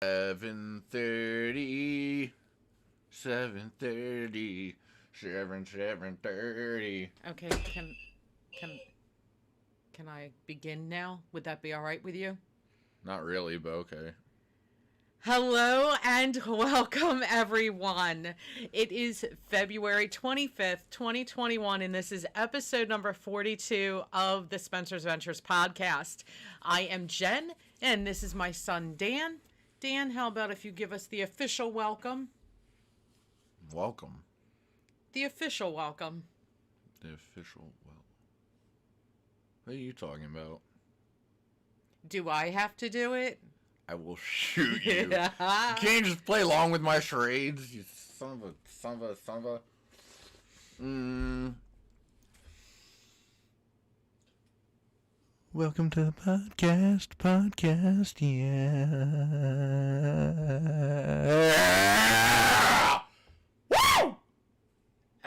7:30, 7:30, 7:30. Okay, can can I begin now? Would that be all right with you? Not really, but okay. Hello and welcome everyone. It is February 25th, 2021, and this is episode number 42 of the Spencer's Ventures podcast. I am Jen, and this is my son Dan. Dan, how about if you give us the official welcome? Welcome. The official welcome. The official What are you talking about? Do I have to do it? I will shoot you. You can't just play along with my charades, you son of a. Welcome to the podcast, yeah. Woo!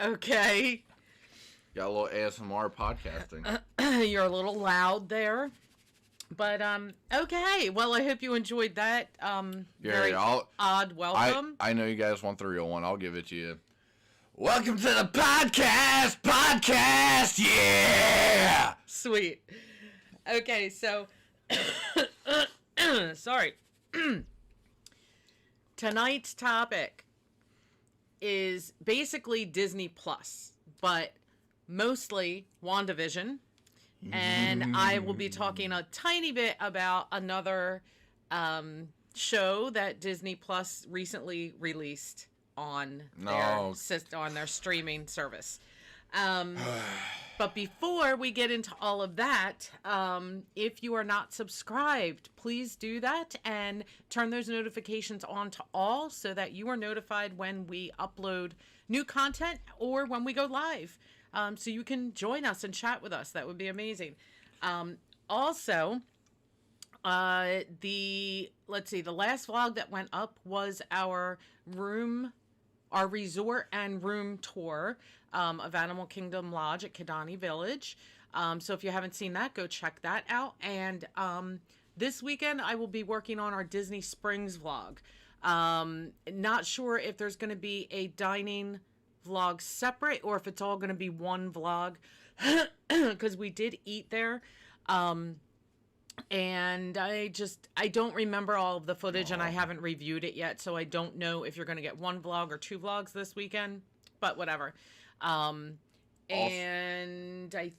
Okay. Got a little ASMR podcasting. You're a little loud there. But, okay. Well, I hope you enjoyed that, very odd welcome. I know you guys want the real one. I'll give it to you. Welcome to the podcast, yeah! Sweet. Okay, so, sorry. Tonight's topic is basically Disney Plus, but mostly WandaVision. And I will be talking a tiny bit about another show that Disney Plus recently released on their streaming service. But before we get into all of that, if you are not subscribed, please do that and turn those notifications on to all so that you are notified when we upload new content or when we go live. So you can join us and chat with us. That would be amazing. Also, the last vlog that went up was our resort and room tour of Animal Kingdom Lodge at Kidani Village. So if you haven't seen that, go check that out. And this weekend, I will be working on our Disney Springs vlog. Not sure if there's going to be a dining vlog separate or if it's all going to be one vlog because we did eat there. And I don't remember all of the footage and I haven't reviewed it yet, so I don't know if you're going to get one vlog or two vlogs this weekend, but whatever. And I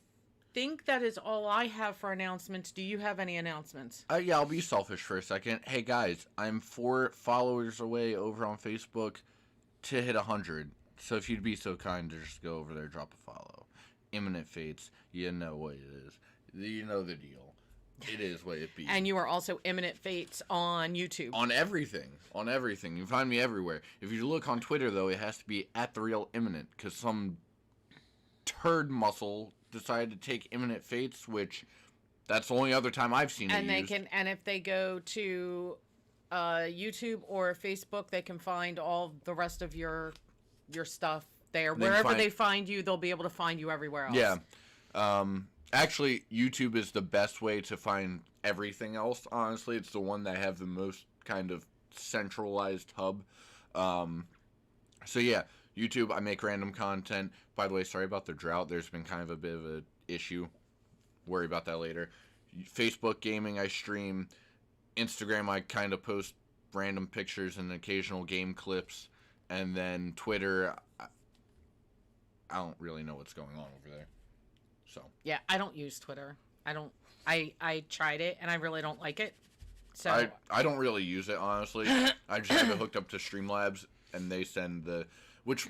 think that is all I have for announcements. Do you have any announcements? Yeah, I'll be selfish for a second. Hey guys, I'm 4 followers away over on Facebook to hit 100. So if you'd be so kind to just go over there, drop a follow. Imminent Fates, you know what it is. You know the deal. It is what it be. And you are also Imminent Fates on YouTube. On everything. On everything. You find me everywhere. If you look on Twitter, though, it has to be @TheRealImminent, because some turd muscle decided to take Imminent Fates, which that's the only other time I've seen it used. And if they go to YouTube or Facebook, they can find all the rest of your stuff there. Wherever they find you, they'll be able to find you everywhere else. Yeah. Actually, YouTube is the best way to find everything else, honestly. It's the one that have the most kind of centralized hub. So yeah, YouTube, I make random content. By the way, sorry about the drought. There's been kind of a bit of an issue. Worry about that later. Facebook gaming, I stream. Instagram, I kind of post random pictures and occasional game clips. And then Twitter, I don't really know what's going on over there. So yeah, I don't use Twitter. I tried it and I really don't like it. So I don't really use it, honestly. I just have it hooked up to Streamlabs and they send which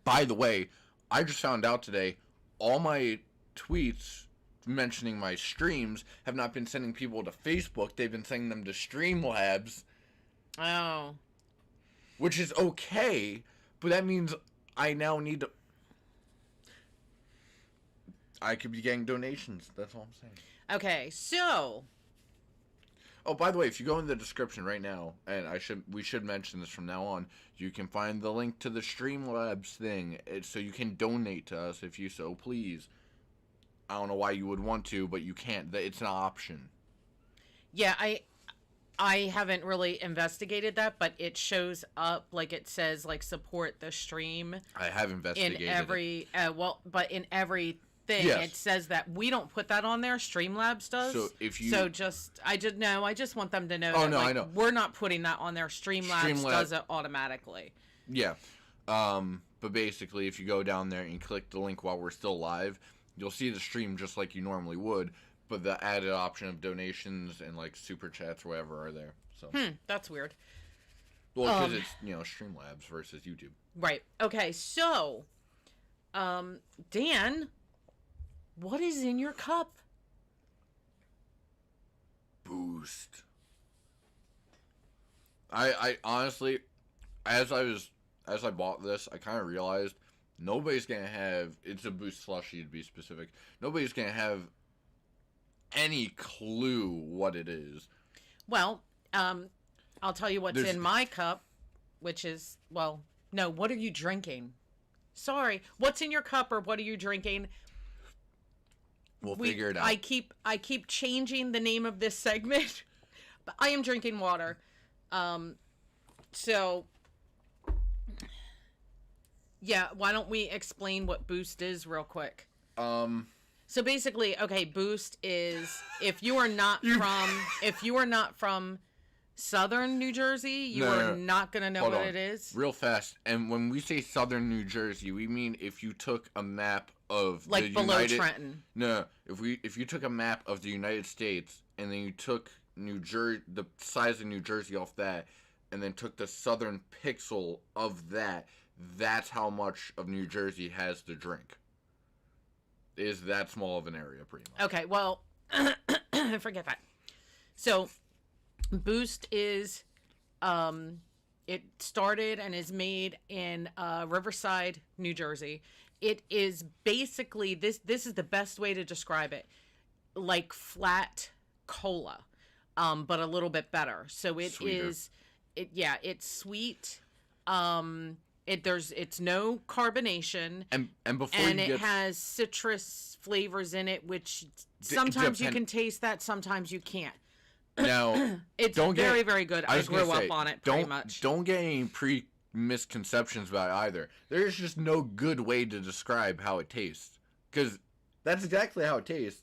by the way, I just found out today all my tweets mentioning my streams have not been sending people to Facebook. They've been sending them to Streamlabs. Oh. Which is okay, but that means I now need to... I could be getting donations. That's all I'm saying. Okay, so... Oh, by the way, if you go in the description right now, and we should mention this from now on, you can find the link to the Streamlabs thing, so you can donate to us if you so please. I don't know why you would want to, but you can't. It's an option. Yeah, I haven't really investigated that, but it shows up like it says like support the stream I have investigated in every but in every thing Yes. it says that we don't put that on there. Streamlabs does. So if you I just want them to know Oh, that no, like, I know. we're not putting that on there. Streamlabs does it automatically. Yeah. But basically, if you go down there and click the link while we're still live, you'll see the stream just like you normally would, but the added option of donations and like super chats or whatever are there. So That's weird. well, because it's Streamlabs versus YouTube. Right. Okay. So, Dan, what is in your cup? Boost. I honestly, as I bought this, I kind of realized nobody's gonna have. It's a Boost slushie to be specific. Nobody's gonna have any clue what it is. Well, I'll tell you what's in my cup, which is, well, no, what are you drinking? Sorry, what's in your cup or what are you drinking? We'll figure it out. I keep changing the name of this segment, but I am drinking water. So yeah, why don't we explain what Boost is real quick? So basically, okay, Boost is if you are not from Southern New Jersey, you are not going to know what it is. Real fast. And when we say Southern New Jersey, we mean if you took a map of like below Trenton. No, if you took a map of the United States and then you took the size of New Jersey off that and then took the southern pixel of that, that's how much of New Jersey has to drink. Is that small of an area, pretty much. Okay, well, forget that. So, Boost is, it started and is made in Riverside, New Jersey. It is basically, this is the best way to describe it, like flat cola, but a little bit better. So it Sweeter. it's sweet. It's no carbonation, and before and it has citrus flavors in it, which sometimes you can taste that, sometimes you can't. Now, it's very good. I grew up on it pretty much. Don't get any misconceptions about it either. There's just no good way to describe how it tastes, because that's exactly how it tastes.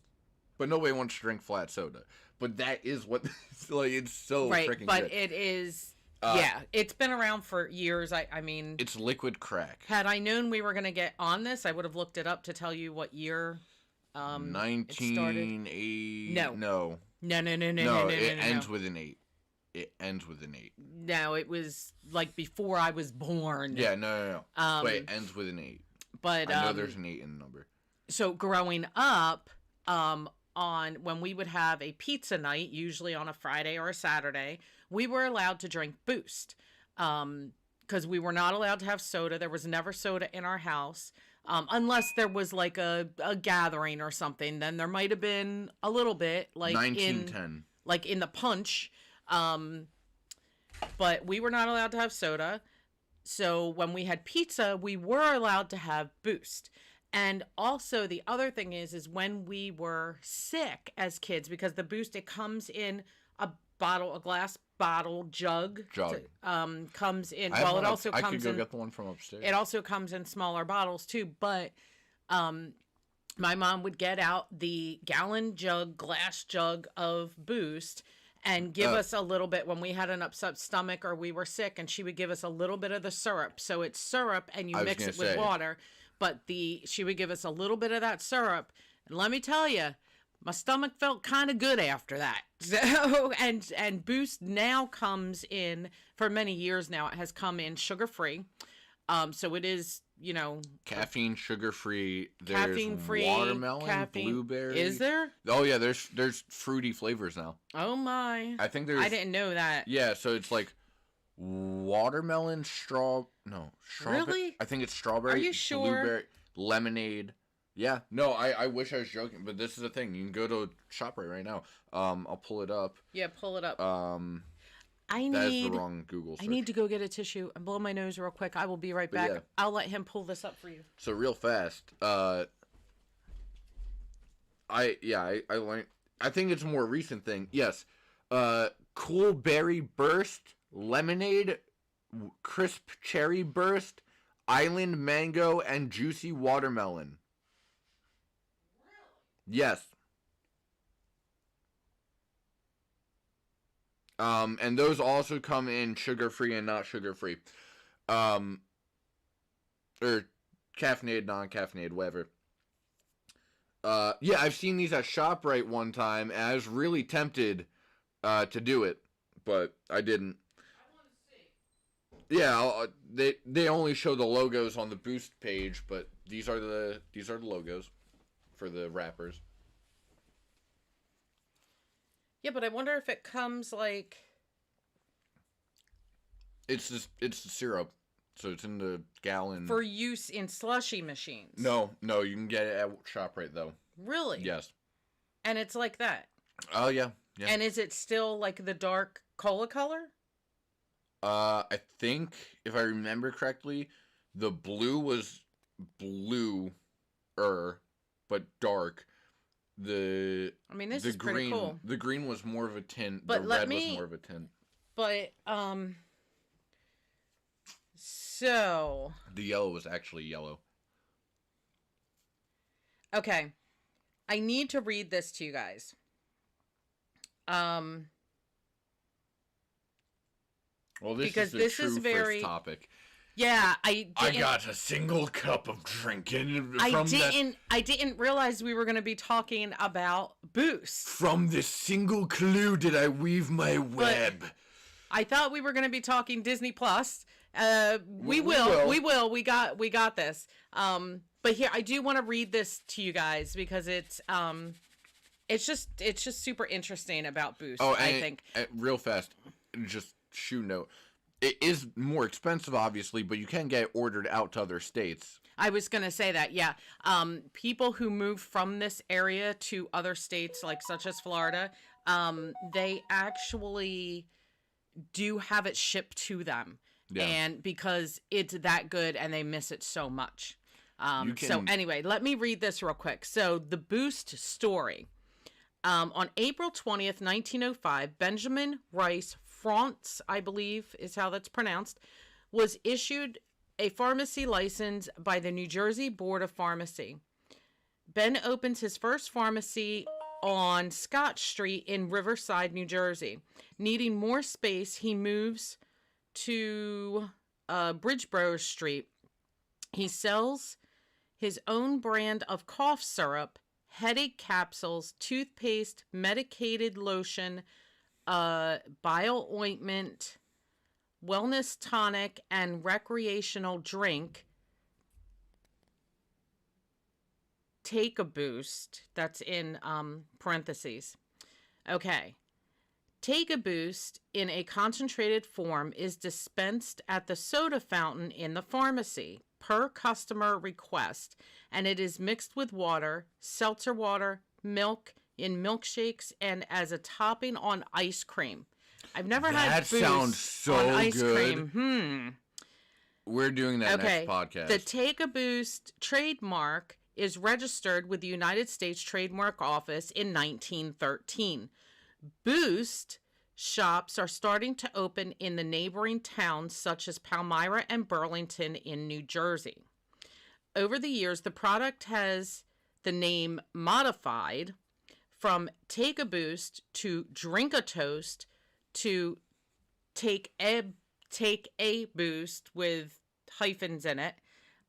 But nobody wants to drink flat soda. But that is what like it's so freaking good. Right, but it is. Yeah, it's been around for years. I mean, it's liquid crack. Had I known we were going to get on this, I would have looked it up to tell you what year. 1980. No. It ends with an 8. It ends with an 8. No, it was like before I was born. Yeah, no. But it ends with an 8. But I know there's an 8 in the number. So growing up, on when we would have a pizza night, usually on a Friday or a Saturday, we were allowed to drink Boost, because we were not allowed to have soda. There was never soda in our house, unless there was like a gathering or something. Then there might have been a little bit, like 1910, like in the punch. But we were not allowed to have soda. So when we had pizza, we were allowed to have Boost. And also the other thing is when we were sick as kids, because the Boost, it comes in a glass bottle jug. Comes in. Well, it also comes in. I could go get the one from upstairs. It also comes in smaller bottles too. But my mom would get out the glass jug of Boost, and give us a little bit when we had an upset stomach or we were sick, and she would give us a little bit of the syrup. So it's syrup, and you mix it with water. But she would give us a little bit of that syrup, and let me tell you, my stomach felt kind of good after that. So, and Boost now comes in, for many years now, it has come in sugar-free. So it is, caffeine, sugar-free. Caffeine-free, watermelon, blueberry. Is there? Oh yeah, there's fruity flavors now. Oh my! I think there's. I didn't know that. Yeah, so it's like watermelon, strawberry. Really? I think it's strawberry. Are you sure? Blueberry, lemonade. Yeah. No, I wish I was joking, but this is the thing. You can go to ShopRite right now. I'll pull it up. Yeah, pull it up. That is the wrong Google search. I need to go get a tissue and blow my nose real quick. I will be right back. Yeah. I'll let him pull this up for you. So real fast. I learned. I think it's a more recent thing. Yes. Cool Berry Burst, Lemonade, Crisp Cherry Burst, Island Mango, and Juicy Watermelon. Yes. And those also come in sugar-free and not sugar-free. Or caffeinated, non-caffeinated, whatever. Yeah, I've seen these at ShopRite one time, and I was really tempted to do it, but I didn't. I want to see. Yeah, they only show the logos on the Boost page, but these are the logos for the wrappers. Yeah, but I wonder if it comes like... It's the syrup, so it's in the gallon. For use in slushy machines. No, you can get it at ShopRite though. Really? Yes. And it's like that? Oh, yeah. And is it still like the dark cola color? I think, if I remember correctly, the blue was bluer, but dark. I mean, this is pretty cool. The green was more of a tint. But the red was more of a tint. But, so... The yellow was actually yellow. Okay. I need to read this to you guys. Well, this because is the this true is very first topic. Yeah, I got a single cup of drinking I didn't realize we were going to be talking about Boost. From this single clue did I weave my web. But I thought we were going to be talking Disney Plus. We will. We got this. But here I do want to read this to you guys because it's just super interesting about Boost. I think. Real fast, just shoe note. It is more expensive, obviously, but you can get it ordered out to other states. I was going to say that, yeah. People who move from this area to other states, like such as Florida, they actually do have it shipped to them. Yeah. And because it's that good and they miss it so much. So anyway, let me read this real quick. So the Boost story. On April 20th, 1905, Benjamin Rice France, I believe is how that's pronounced, was issued a pharmacy license by the New Jersey Board of Pharmacy. Ben opens his first pharmacy on Scott Street in Riverside, New Jersey. Needing more space, he moves to Bridgeboro Street. He sells his own brand of cough syrup, headache capsules, toothpaste, medicated lotion, bile ointment, wellness tonic, and recreational drink. Take a Boost. That's in parentheses. Okay. Take a Boost in a concentrated form is dispensed at the soda fountain in the pharmacy per customer request, and it is mixed with water, seltzer water, milk, in milkshakes, and as a topping on ice cream. I've never had Boost sounds so on ice good. cream. We're doing that next podcast. The Take a Boost trademark is registered with the United States Trademark Office in 1913. Boost shops are starting to open in the neighboring towns such as Palmyra and Burlington in New Jersey. Over the years, the product has the name modified from Take a Boost to Drink a Toast to Take a Boost with hyphens in it,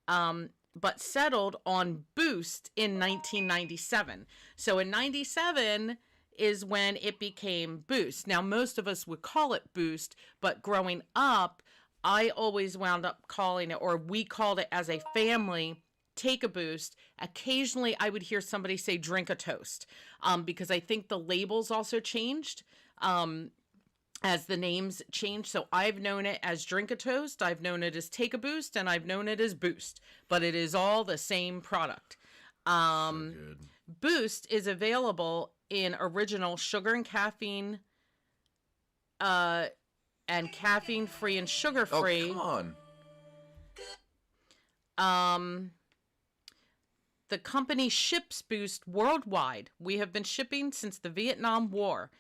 but settled on Boost in 1997. So in 97 is when it became Boost. Now, most of us would call it Boost, but growing up, I always wound up calling it, or we called it as a family, Take a Boost. Occasionally, I would hear somebody say Drink a Toast, because I think the labels also changed as the names changed. So I've known it as Drink a Toast, I've known it as Take a Boost, and I've known it as Boost. But it is all the same product. So good. Boost is available in original sugar and caffeine, and caffeine-free and sugar-free. Oh, come on. The company ships Boost worldwide. We have been shipping since the Vietnam War.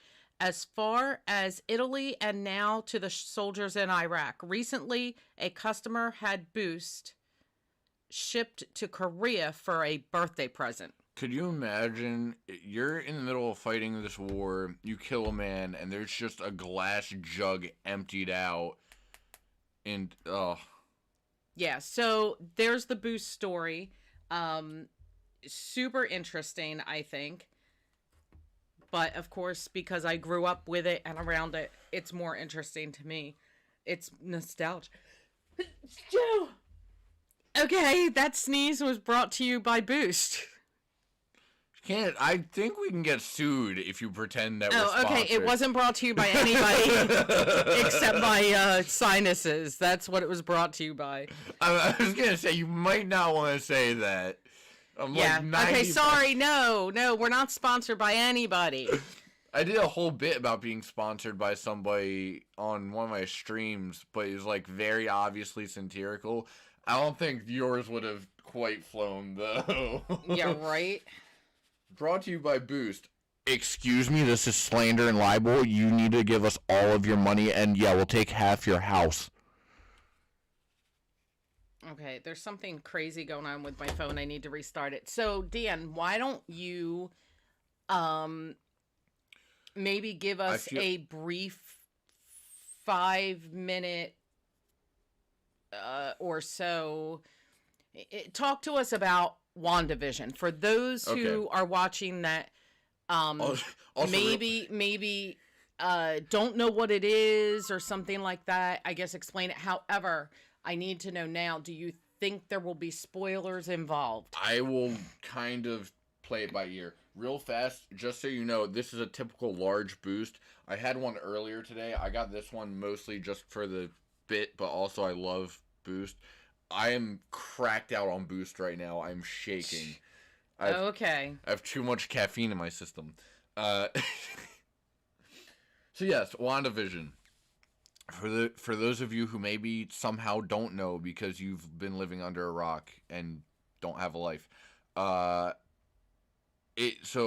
as far as Italy and now to the soldiers in Iraq. Recently, a customer had Boost shipped to Korea for a birthday present. Could you imagine, you're in the middle of fighting this war, you kill a man, and there's just a glass jug emptied out, and, Yeah, so there's the Boost story. Super interesting, I think. But, of course, because I grew up with it and around it, it's more interesting to me. It's nostalgia. Okay, that sneeze was brought to you by Boost. I think we can get sued if you pretend that we're sponsored. Okay, it wasn't brought to you by anybody except by sinuses. That's what it was brought to you by. I was going to say, you might not want to say that. Okay, sorry, no, we're not sponsored by anybody. I did a whole bit about being sponsored by somebody on one of my streams, but it was, like, very obviously satirical. I don't think yours would have quite flown, though. Yeah, right? Brought to you by Boost. Excuse me, this is slander and libel. You need to give us all of your money, and yeah, we'll take half your house. Okay, there's something crazy going on with my phone. I need to restart it. So, Dan, why don't you maybe give us a brief 5-minute or so. Talk to us about WandaVision. For those who are watching that maybe don't know what it is or something like that, I guess explain it. However, I need to know now, do you think there will be spoilers involved? I will kind of play it by ear. Real fast, just so you know, this is a typical large Boost. I had one earlier today. I got this one mostly just for the bit, but also I love Boost. I am cracked out on Boost right now. I'm shaking. Okay. I have too much caffeine in my system. So yes, WandaVision. For those of you who maybe somehow don't know because you've been living under a rock and don't have a life, so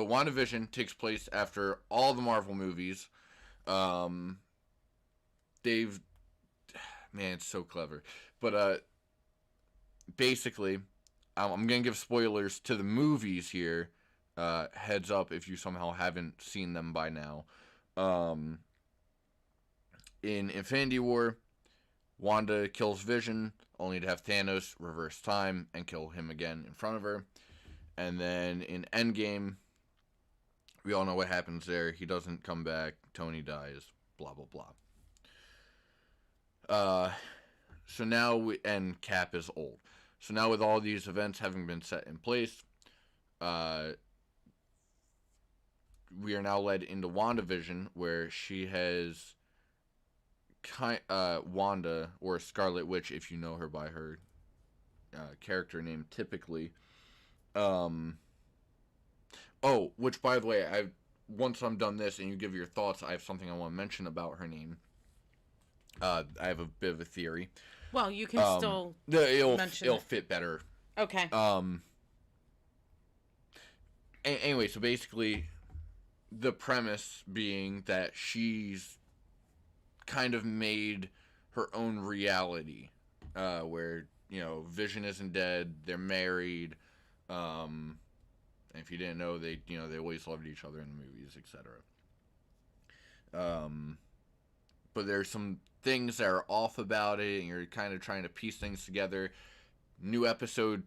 WandaVision takes place after all the Marvel movies. Man, it's so clever. But basically, I'm gonna give spoilers to the movies here. Heads up if you somehow haven't seen them by now. In Infinity War, Wanda kills Vision, only to have Thanos reverse time and kill him again in front of her. And then in Endgame, we all know what happens there. He doesn't come back. Tony dies. Blah, blah, blah. So now, and Cap is old. So now with all these events having been set in place, we are now led into WandaVision, where she has Wanda, or Scarlet Witch, if you know her by her character name, typically. Which, by the way, once I'm done this and you give your thoughts, I have something I want to mention about her name. I have a bit of a theory. Well, you can still mention it'll fit better. Okay. Anyway, so basically, the premise being that she's kind of made her own reality, where, Vision isn't dead, they're married, and if you didn't know, they always loved each other in the movies, etc. But there's some things that are off about it, and you're kind of trying to piece things together. New episode,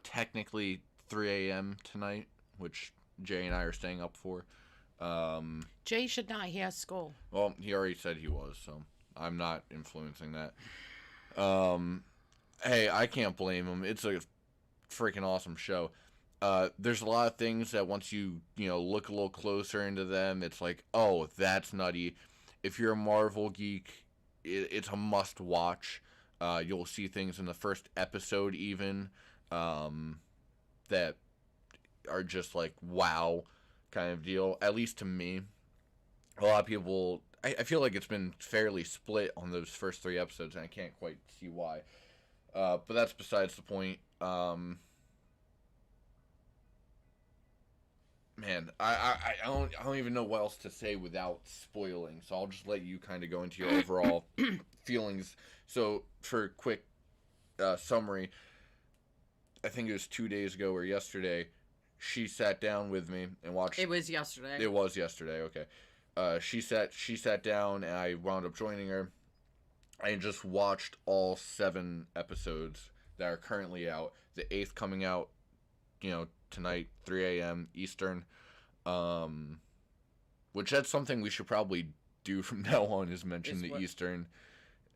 technically 3 a.m. tonight, which Jay and I are staying up for. Jay should not. He has school. Well, he already said he was, so I'm not influencing that. Hey, I can't blame him. It's a freaking awesome show. There's a lot of things that once you look a little closer into them, it's like, oh, that's nutty. If you're a Marvel geek, it's a must watch. You'll see things in the first episode even that are just like, wow, kind of deal, at least to me. A lot of people, I feel like it's been fairly split on those first 3 episodes, and I can't quite see why. But that's besides the point. Man, I don't even know what else to say without spoiling. So I'll just let you kind of go into your overall feelings. So for a quick summary, I think it was 2 days ago or yesterday. She sat down with me and watched. It was yesterday. It was yesterday. Okay. She sat down and I wound up joining her. I just watched all 7 episodes that are currently out. The 8th coming out, tonight, 3 a.m. Eastern. Which that's something we should probably do from now on, is mention the Eastern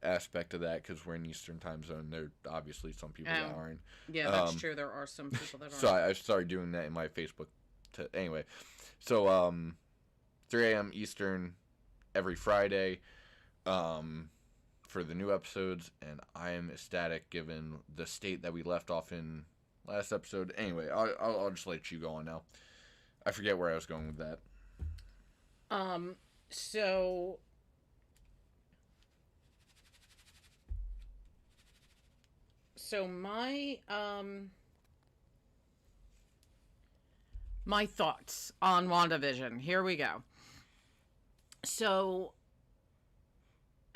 aspect of that, because we're in Eastern time zone. There are obviously some people that aren't. Yeah, that's true. There are some people that aren't. So I started doing that in my Facebook. Anyway, so 3 a.m. Eastern every Friday for the new episodes, and I am ecstatic given the state that we left off in last episode. Anyway, I'll just let you go on now. I forget where I was going with that. So my my thoughts on WandaVision. Here we go. So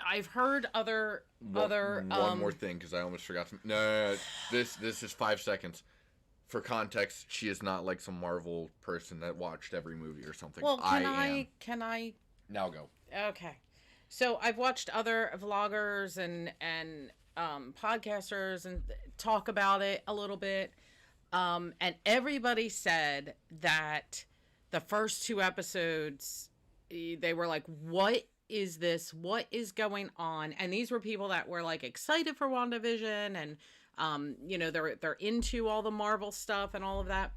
I've heard one more thing, because I almost forgot to. No. This is 5 seconds. For context, she is not like some Marvel person that watched every movie or something. Well, can I now go? Okay. So I've watched other vloggers and podcasters and talk about it a little bit. And everybody said that the first 2 episodes, they were like, what is this? What is going on? And these were people that were like excited for WandaVision, and they're into all the Marvel stuff and all of that.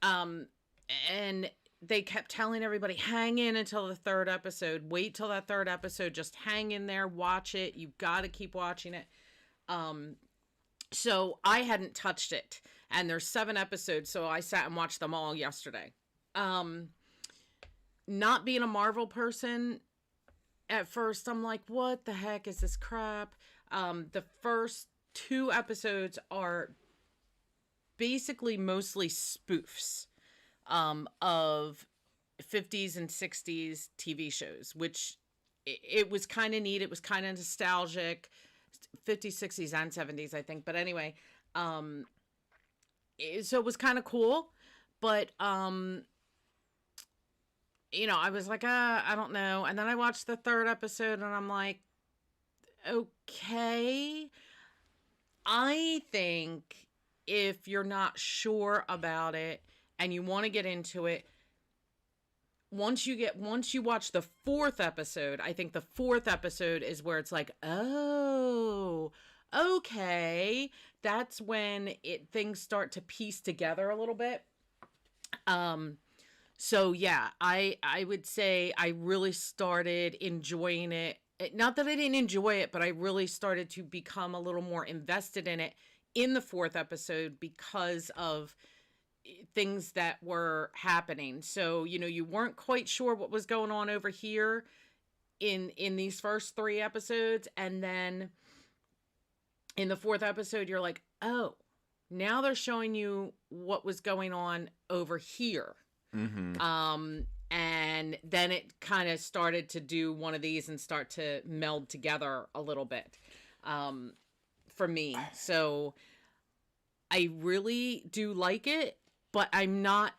And they kept telling everybody, hang in until the 3rd episode. Wait till that 3rd episode. Just hang in there. Watch it. You've got to keep watching it. So I hadn't touched it. And there's 7 episodes, so I sat and watched them all yesterday. Not being a Marvel person, at first I'm like, what the heck is this crap? The first 2 episodes are basically mostly spoofs of 50s and 60s TV shows, which it was kind of neat. It was kind of nostalgic. 50s, 60s, and 70s, I think. But anyway, so it was kind of cool. But, I was like, I don't know. And then I watched the 3rd episode, and I'm like, okay. I think if you're not sure about it and you want to get into it, once you watch the 4th episode, I think the 4th episode is where it's like, oh, okay. That's when things start to piece together a little bit. So yeah, I would say I really started enjoying it. Not that I didn't enjoy it, but I really started to become a little more invested in it in the 4th episode because of things that were happening. So, you weren't quite sure what was going on over here in these first 3 episodes. And then in the 4th episode, you're like, oh, now they're showing you what was going on over here. Mm-hmm. And then it kind of started to do one of these and start to meld together a little bit, for me. So I really do like it, but I'm not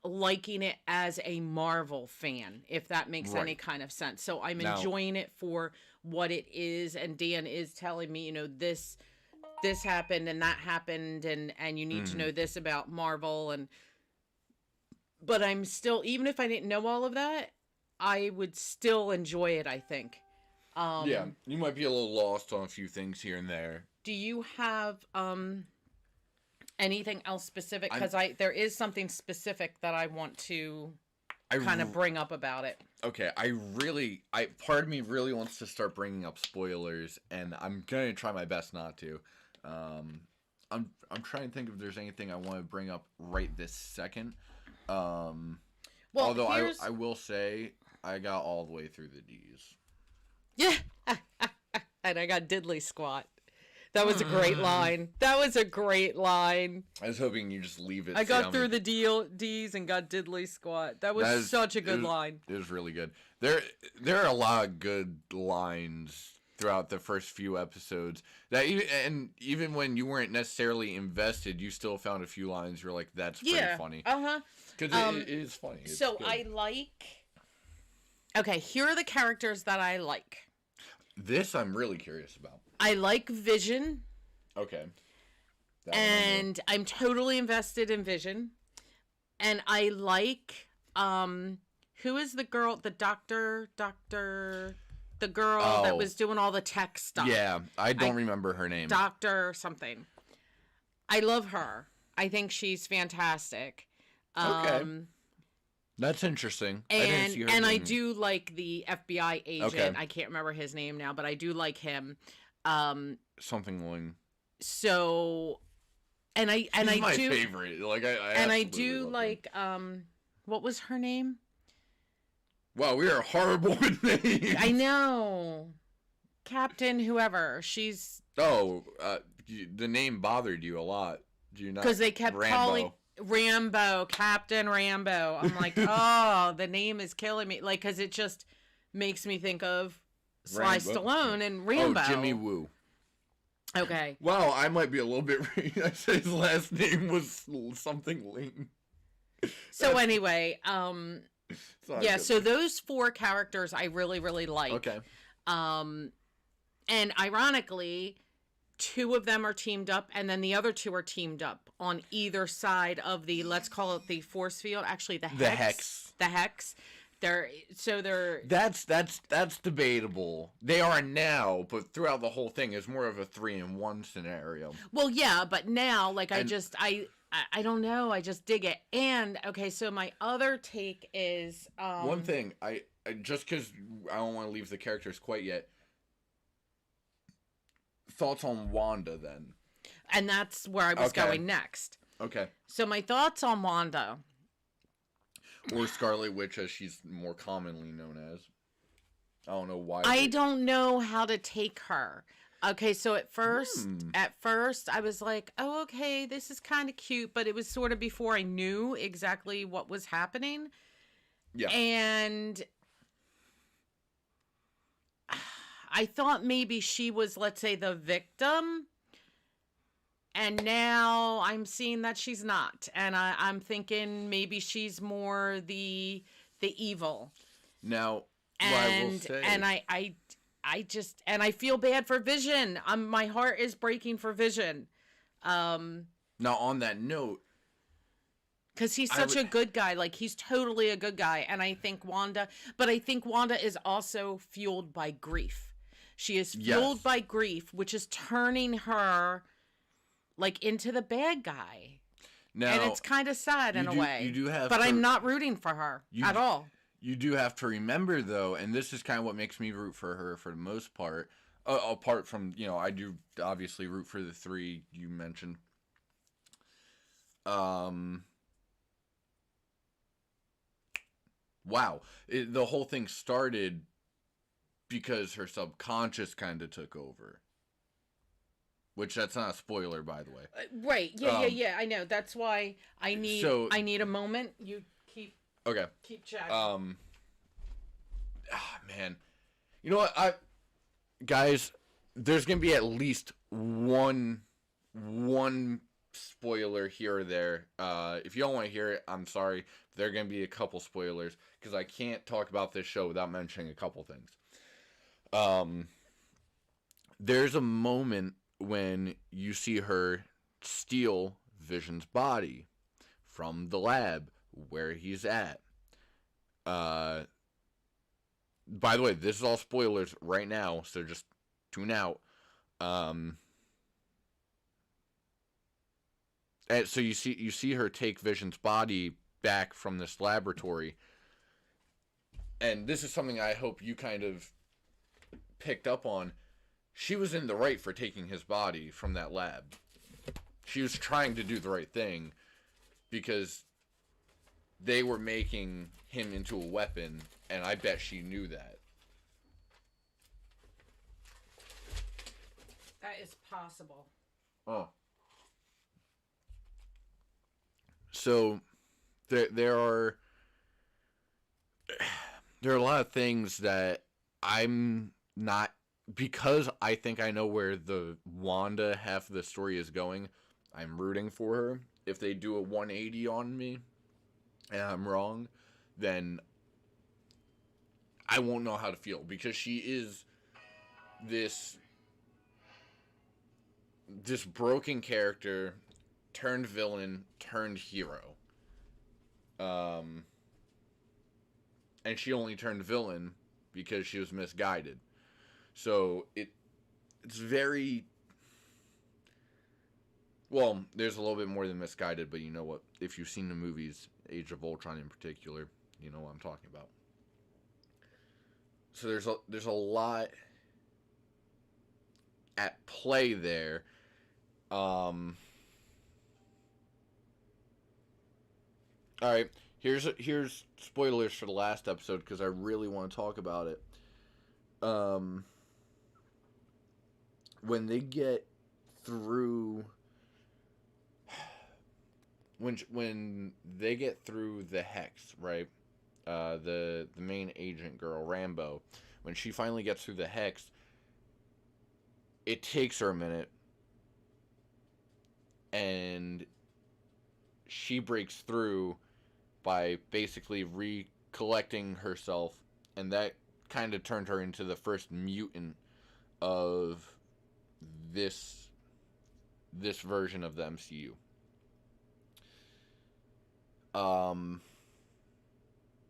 liking it as a Marvel fan, if that makes any kind of sense. So I'm enjoying it for what it is. And Dan is telling me, this happened and that happened, and you need to know this about Marvel. But I'm still, even if I didn't know all of that, I would still enjoy it, I think. Yeah, you might be a little lost on a few things here and there. Do you have anything else specific? Because there is something specific that I want to kind of bring up about it. Okay, part of me really wants to start bringing up spoilers, and I'm gonna try my best not to. I'm trying to think if there's anything I want to bring up right this second. Although I will say I got all the way through the D's. Yeah, and I got diddly squat. That was a great line. That was a great line. I was hoping you just leave it. I got through the D's and got diddly squat. That was such a good line. It was really good. There are a lot of good lines throughout the first few episodes. Even when you weren't necessarily invested, you still found a few lines you're like, that's pretty funny. Because it is funny. It's so good. I like... Okay, here are the characters that I like. This I'm really curious about. I like Vision. Okay. And I'm totally invested in Vision. And I like, who is the girl, the doctor, the girl that was doing all the tech stuff. Yeah, I don't remember her name. Doctor something. I love her. I think she's fantastic. Okay. That's interesting. And I do like the FBI agent. Okay. I can't remember his name now, but I do like him. Something Ling. So, and I my do favorite. Like I do like what was her name? Wow, we are horrible with names. I know, Captain whoever. She's the name bothered you a lot. Do you not? Because they kept calling Rambo, Captain Rambo. I'm like, oh, the name is killing me. Like, because it just makes me think of Sly Stallone and Rambo. Oh, Jimmy Woo. Okay. Wow, I might be a little bit. I said his last name was something Ling. So anyway, yeah. So those 4 characters I really, really like. Okay. And ironically, 2 of them are teamed up, and then the other 2 are teamed up on either side of the, let's call it the force field. Actually, the hex. The hex. That's debatable. They are now, but throughout the whole thing is more of a 3-in-1 scenario. Well, yeah, but now, like, I don't know. I just dig it. And okay, so my other take is one thing. I just because I don't want to leave the characters quite yet. Thoughts on Wanda then? And that's where I was going next. Okay. So my thoughts on Wanda. Or Scarlet Witch, as she's more commonly known as. I don't know why. I don't know how to take her. Okay, so at first I was like, oh, okay, this is kind of cute, but it was sort of before I knew exactly what was happening. Yeah. And I thought maybe she was, let's say, the victim. And now I'm seeing that she's not. And I'm thinking maybe she's more the evil. Now, and I will say... and I feel bad for Vision. My heart is breaking for Vision. Now, on that note, because he's such a good guy. Like, he's totally a good guy. And I think Wanda is also fueled by grief. She is fueled by grief, which is turning her like into the bad guy. Now, and it's kind of sad in a way. You do have, but I'm not rooting for her at all. You do have to remember, though, and this is kind of what makes me root for her for the most part. Apart from, I do obviously root for the 3 you mentioned. Wow. The whole thing started because her subconscious kind of took over. Which, that's not a spoiler, by the way. Right. Yeah. I know. That's why I need a moment. You keep chatting. Man. You know what? Guys, there's going to be at least one spoiler here or there. If you don't want to hear it, I'm sorry. There are going to be a couple spoilers because I can't talk about this show without mentioning a couple things. There's a moment when you see her steal Vision's body from the lab where he's at. By the way, this is all spoilers right now, so just tune out. And so you see her take Vision's body back from this laboratory. And this is something I hope you kind of picked up on. She was in the right for taking his body from that lab. She was trying to do the right thing because they were making him into a weapon, and I bet she knew that. That is possible. Oh. So there are a lot of things that I'm not, because I think I know where the Wanda half of the story is going. I'm rooting for her. If they do a 180 on me and I'm wrong, then I won't know how to feel, because she is this broken character turned villain turned hero. And she only turned villain because she was misguided. So it's very, well, there's a little bit more than misguided, but you know what? If you've seen the movies, Age of Ultron in particular, you know what I'm talking about. So there's a lot at play there. All right, here's spoilers for the last episode, because I really want to talk about it. When they get through, when they get through the hex, right? The main agent girl, Rambo, when she finally gets through the hex, it takes her a minute, and she breaks through by basically recollecting herself, and that kind of turned her into the first mutant of this version of the MCU.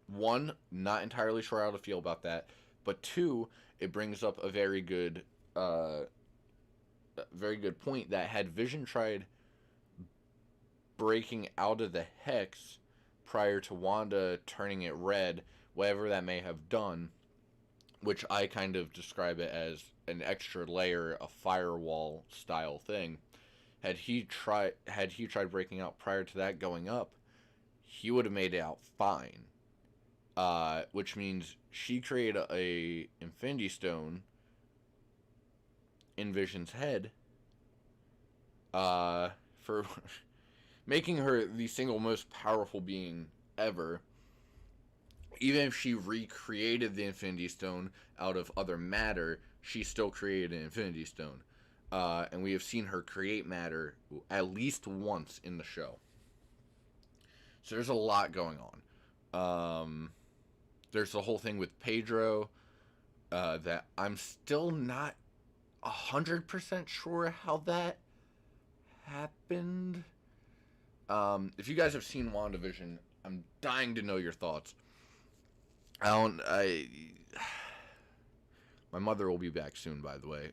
One, not entirely sure how to feel about that, but two, it brings up a very good point, that had Vision tried breaking out of the hex prior to Wanda turning it red, whatever that may have done, which I kind of describe it as an extra layer, a firewall style thing. Had he tried breaking out prior to that going up, he would have made it out fine. Which means she created a Infinity Stone in Vision's head, for making her the single most powerful being ever. Even if she recreated the Infinity Stone out of other matter, she still created an Infinity Stone. And we have seen her create matter at least once in the show. So there's a lot going on. There's the whole thing with Pedro, that I'm still not 100% sure how that happened. If you guys have seen WandaVision, I'm dying to know your thoughts. My mother will be back soon, by the way.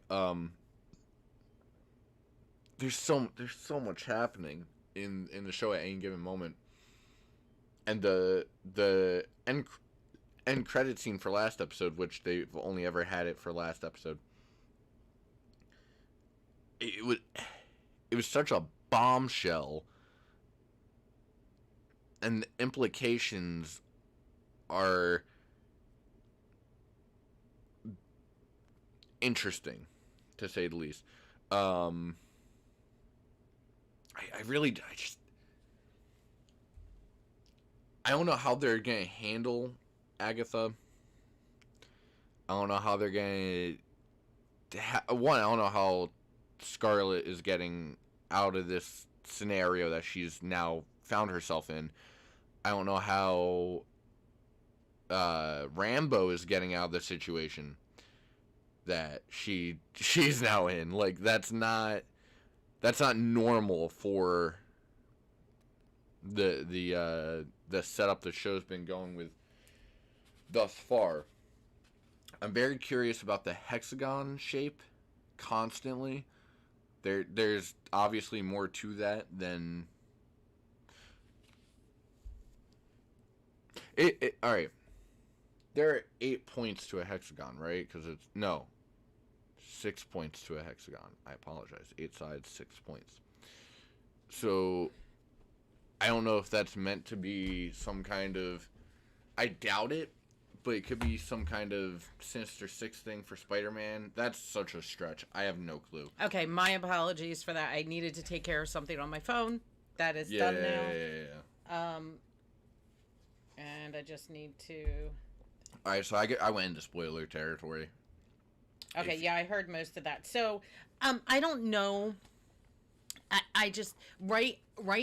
There's so much happening in the show at any given moment. And the end credit scene for last episode, which they've only ever had it for last episode, it was such a bombshell, and the implications are interesting, to say the least. I don't know how they're gonna handle Agatha. I don't know how they're gonna. One, I don't know how Scarlet is getting out of this scenario that she's now found herself in. I don't know how Rambo is getting out of the situation that she's now in. Like, that's not normal for the setup the show's been going with thus far. I'm very curious about the hexagon shape constantly. There's obviously more to that than it. All right, there are 8 points to a hexagon, right? Because it's 6 points to a hexagon. I apologize. 8 sides, 6 points. So I don't know if that's meant to be some kind of. I doubt it, but it could be some kind of Sinister Six thing for Spider-Man. That's such a stretch. I have no clue. Okay, my apologies for that. I needed to take care of something on my phone. That is done now. Yeah. And I just need to... All right, so I went into spoiler territory. Okay, yeah, I heard most of that. So, I don't know. I just right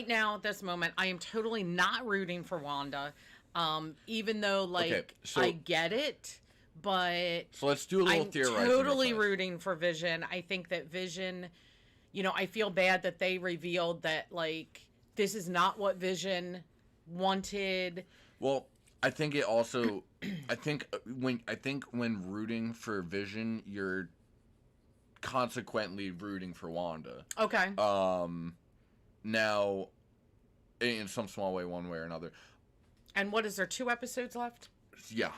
now at this moment, I am totally not rooting for Wanda. Even though I get it, but so let's do a little theorizing. I'm totally rooting for Vision. I think that Vision, I feel bad that they revealed that this is not what Vision wanted. Well, I think it also I think when rooting for Vision, you're consequently rooting for Wanda. Okay. Now, in some small way, one way or another. And what is there, 2 episodes left? Yeah.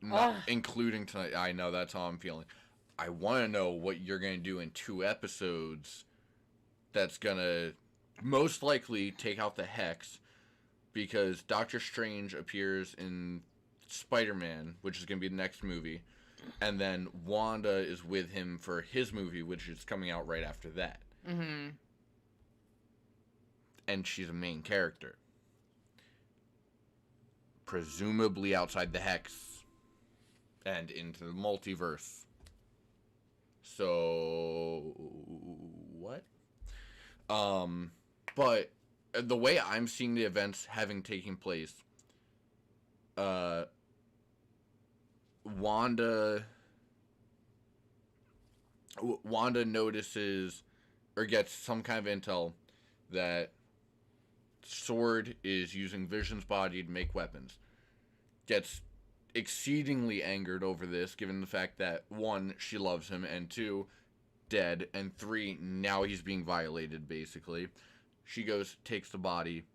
Not including tonight. I know, that's how I'm feeling. I want to know what you're going to do in 2 episodes that's going to most likely take out the Hex, because Doctor Strange appears in Spider-Man, which is going to be the next movie, and then Wanda is with him for his movie, which is coming out right after that. Mm-hmm. And she's a main character. Presumably outside the Hex and into the multiverse. So what? But the way I'm seeing the events having taken place, Wanda notices or gets some kind of intel that Sword is using Vision's body to make weapons. Gets exceedingly angered over this, given the fact that 1, she loves him, and 2, dead, and 3, now he's being violated, basically. She goes, takes the body.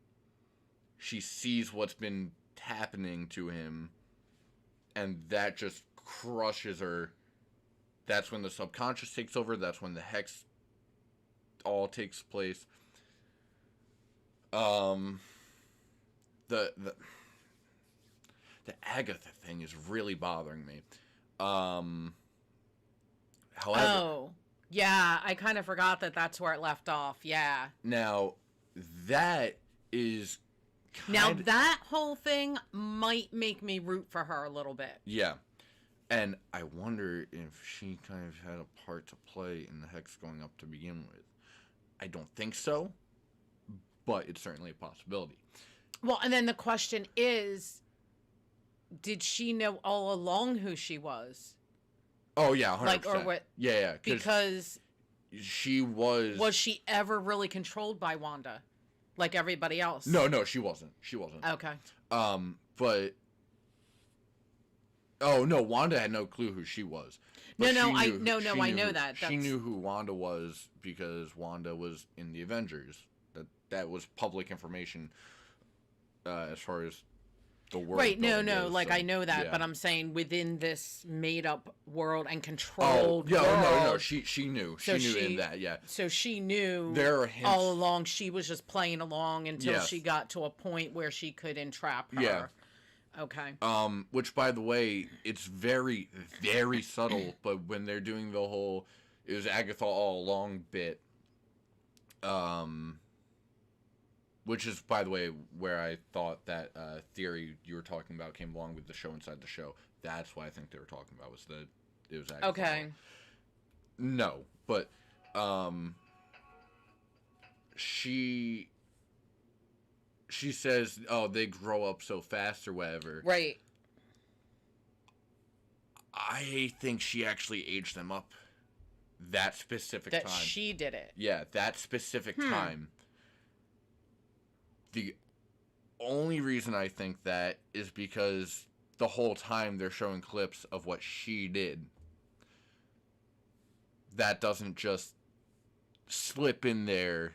She sees what's been happening to him, and that just crushes her. That's when the subconscious takes over. That's when the Hex all takes place. The Agatha thing is really bothering me. However, yeah, I kind of forgot that that's where it left off. Yeah. Now, that is that whole thing might make me root for her a little bit. Yeah. And I wonder if she kind of had a part to play in the Hex going up to begin with. I don't think so, but it's certainly a possibility. Well, and then the question is, did she know all along who she was? Oh, yeah, 100%. Or what? Yeah. Because she was... Was she ever really controlled by Wanda? Like everybody else? No, she wasn't. Okay. But... Oh, no, Wanda had no clue who she was. I know that. She knew who Wanda was because Wanda was in the Avengers. That was public information as far as the world. Right, no, I know that, yeah. But I'm saying within this made-up world and controlled world. No, she knew. She knew in that, yeah. So she knew there are hints. All along. She was just playing along until she got to a point where she could entrap her. Yeah. Okay. Which, by the way, it's very, very subtle, but when they're doing the whole "it was Agatha all along" bit, which is, by the way, where I thought that theory you were talking about came along with the show inside the show. That's what I think they were talking about, was that it was Agatha. Okay. No, but she says, oh, they grow up so fast or whatever. Right. I think she actually aged them up that specific time. That she did it. Yeah, that specific time. The only reason I think that is because the whole time they're showing clips of what she did. That doesn't just slip in there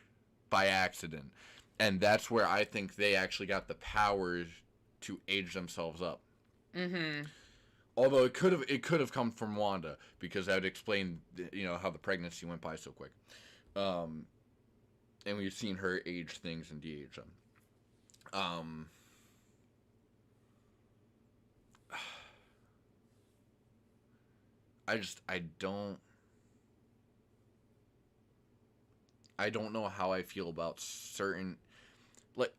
by accident. And that's where I think they actually got the powers to age themselves up. Mm-hmm. Although it could have come from Wanda, because that would explain, how the pregnancy went by so quick. And we've seen her age things and de-age them. I don't know how I feel about certain, like,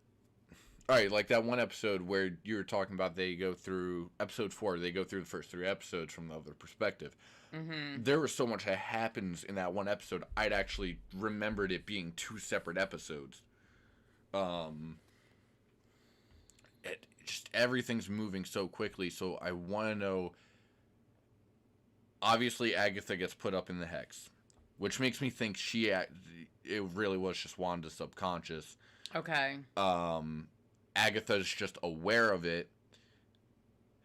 all right, like that one episode where you were talking about they go through episode 4, they go through the first 3 episodes from the other perspective. Mm-hmm. There was so much that happens in that one episode. I'd actually remembered it being 2 separate episodes. Just everything's moving so quickly, so I want to know. Obviously, Agatha gets put up in the hex, which makes me think it really was just Wanda's subconscious. Okay. Agatha's just aware of it,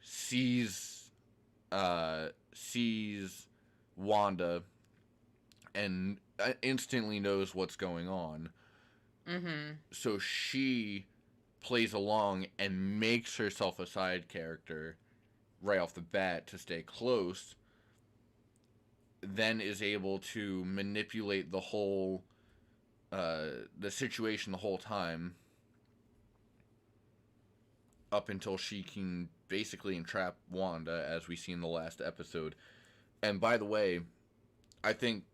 sees Wanda, and instantly knows what's going on. Mm-hmm. So she plays along and makes herself a side character right off the bat to stay close, then is able to manipulate the whole the situation the whole time up until she can basically entrap Wanda, as we see in the last episode. And by the way, I think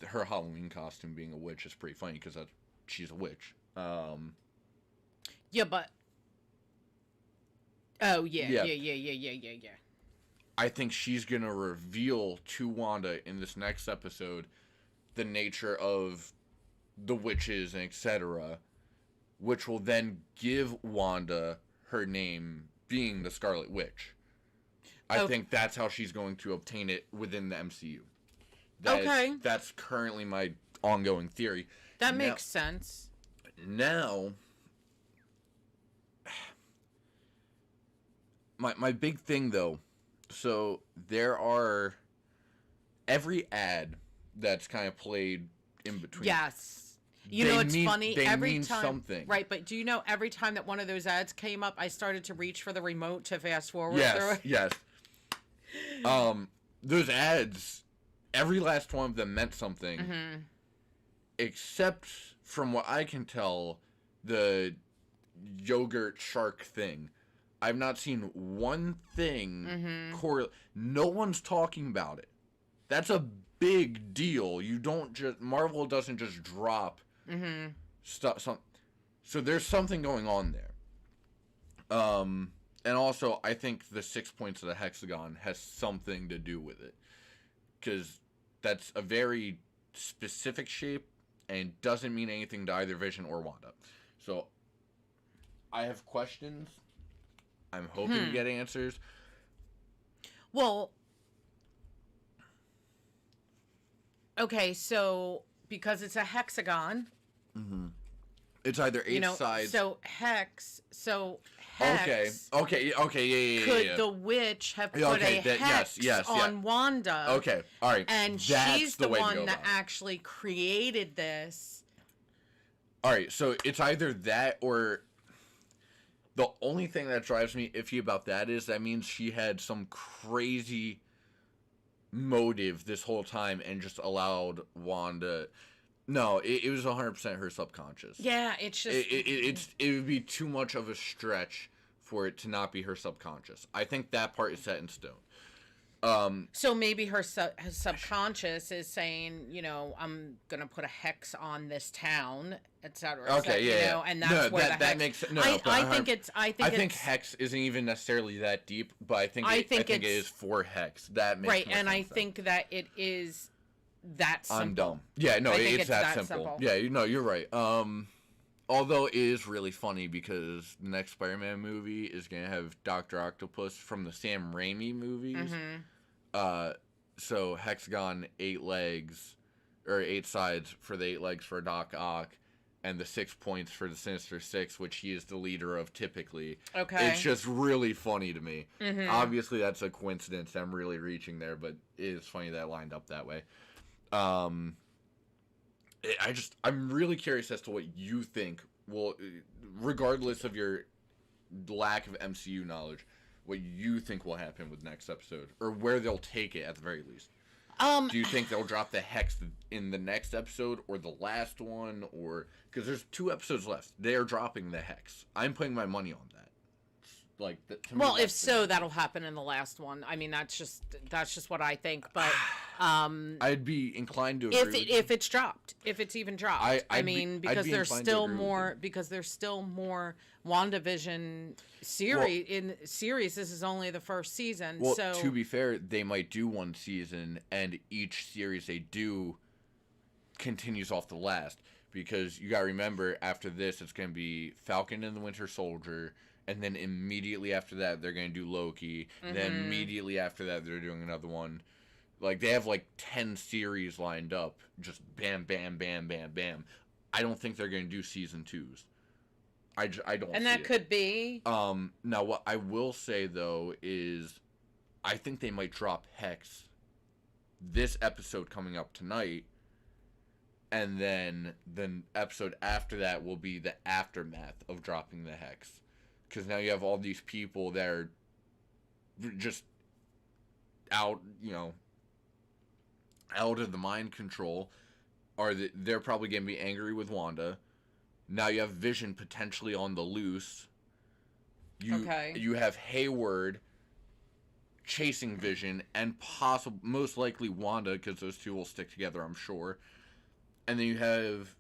her Halloween costume being a witch is pretty funny because she's a witch. Yeah, but oh yeah. I think she's gonna reveal to Wanda in this next episode the nature of the witches and etc., which will then give Wanda her name being the Scarlet Witch. I think that's how she's going to obtain it within the MCU. That's currently my ongoing theory. That makes sense. Now, my big thing though, so there are every ad that's kind of played in between. Yes. You know, it's funny. Every mean time, something. right? But do you know every time that one of those ads came up, I started to reach for the remote to fast forward through it? Yes. Those ads, every last one of them meant something, except from what I can tell, the yogurt shark thing. I've not seen one thing no one's talking about it. That's a big deal. Marvel doesn't just drop stuff. So there's something going on there. And also, I think the 6 points of the hexagon has something to do with it, because that's a very specific shape and doesn't mean anything to either Vision or Wanda. So I have questions. I'm hoping to get answers. Well, okay, so because it's a hexagon, it's either 8 sides. So hex. Okay, yeah. Could the witch have put a hex on Wanda? Okay, all right. And she's the one that actually created this. All right, so it's either that, or the only thing that drives me iffy about that is that means she had some crazy motive this whole time and just allowed Wanda. No, it was 100% her subconscious. Yeah, it's just it would be too much of a stretch for it to not be her subconscious. I think that part is set in stone. So maybe her subconscious is saying, I'm gonna put a hex on this town, etc. Okay, and that's where the hex. That makes no. I think hex isn't even necessarily that deep, but I think it is for hex. That makes right, more and sense I think that it is that simple. I'm dumb. Yeah, no, it's that simple. Yeah, you're right. Although it is really funny because the next Spider-Man movie is gonna have Dr. Octopus from the Sam Raimi movies. So hexagon, 8 legs, or 8 sides for the 8 legs for Doc Ock, and the 6 points for the Sinister Six, which he is the leader of typically. Okay. It's just really funny to me. Obviously, that's a coincidence. I'm really reaching there, but it is funny that it lined up that way. I'm really curious as to what you think will, regardless of your lack of MCU knowledge, what you think will happen with next episode, or where they'll take it at the very least. Do you think they'll drop the hex in the next episode or the last one, or because there's 2 episodes left? They are dropping the hex. I'm putting my money on that. like to me, Well, if that's so, that'll happen in the last one. I mean, that's just what I think. But I'd be inclined to agree if it's dropped, if it's even dropped. I'd because be there's inclined to still agree with more you. because there's still more WandaVision series. This is only the first season. Well, so to be fair, they might do one season, and each series they do continues off the last. Because you gotta remember, after this, it's gonna be Falcon and the Winter Soldier, and then immediately after that, they're gonna do Loki. Mm-hmm. Then immediately after that, they're doing another one. Like, they have, like, 10 series lined up. Just bam, bam, bam, bam, bam. I don't think they're gonna do season 2s. I don't and see that it. could be. Now, what I will say, though, is I think they might drop Hex this episode coming up tonight. And then the episode after that will be the aftermath of dropping the Hex. Because now you have all these people that are just out, out of the mind control. They're probably going to be angry with Wanda. Now you have Vision potentially on the loose. You have Hayward chasing Vision and most likely Wanda, because those two will stick together, I'm sure. And then you have